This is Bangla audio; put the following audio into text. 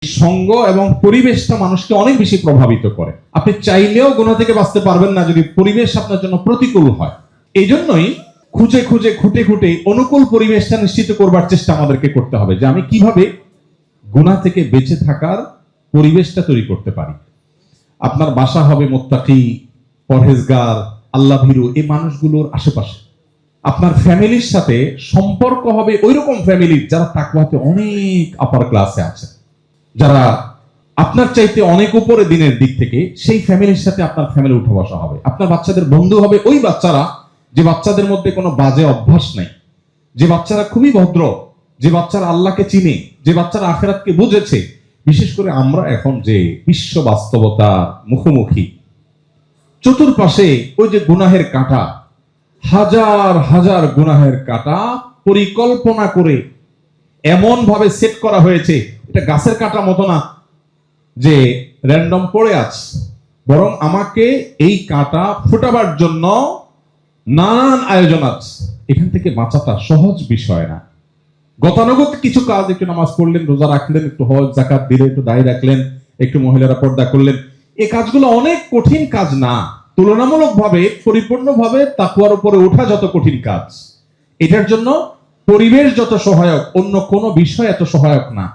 সঙ্গ এবং পরিবেশটা মানুষকে অনেক বেশি প্রভাবিত করে। আপনি চাইলেও গুনাহ থেকে বাঁচতে পারবেন না যদি পরিবেশ আপনার জন্য প্রতিকূল হয়। এই জন্যই খুঁজে খুঁজে খুঁটে খুঁটে অনুকূল পরিবেশটা নিশ্চিত করবার চেষ্টা আমাদেরকে করতে হবে যে আমি কিভাবে গুনাহ থেকে বেঁচে থাকার পরিবেশটা তৈরি করতে পারি। আপনার বাসা হবে মুত্তাকি, পরহেজগার, আল্লাহ ভীরু এই মানুষগুলোর আশেপাশে। আপনার ফ্যামিলির সাথে সম্পর্ক হবে ওইরকম ফ্যামিলির যারা তাকওয়াতে অনেক আপার ক্লাসে আছে, যারা আপনার চাইতে অনেক উপরে দিনের দিক থেকে, সেই ফ্যামিলির সাথে আপনার ফ্যামিলি উঠা বসা হবে। আপনার বাচ্চাদের বন্ধু হবে ওই বাচ্চারা যে বাচ্চাদের মধ্যে কোনো বাজে অভ্যাস নেই, যে বাচ্চারা খুবই ভদ্র, যে বাচ্চারা আল্লাহকে চিনে, যে বাচ্চারা আখিরাতকে বুঝেছে। বিশেষ করে আমরা এখন যে বিশ্ব বাস্তবতা মুখোমুখি, চতুর্পাশে ওই যে গুনাহের কাঁটা, হাজার হাজার গুনাহের কাঁটা পরিকল্পনা করে এমন ভাবে সেট করা হয়েছে, এটা গাছের কাঁটা মতো না যে র্যান্ডম পড়ে আছে, বরং আমাকে এই কাঁটা ফোটাবার জন্য নানান আয়োজন আছে। এখান থেকে বাঁচাটা সহজ বিষয় না। গতানুগত কিছু কাজ, একটু নামাজ পড়লেন, রোজা রাখলেন, একটু হজ যাকাত দিলেন, একটু দাড়ি রাখলেন, একটু মহিলারা পর্দা করলেন, এই কাজগুলো অনেক কঠিন কাজ না। তুলনামূলকভাবে পরিপূর্ণভাবে তাকওয়ার উপরে ওঠা যত কঠিন কাজ, এটার জন্য পরিবেশ যত সহায়ক, অন্য কোনো বিষয় এত সহায়ক না।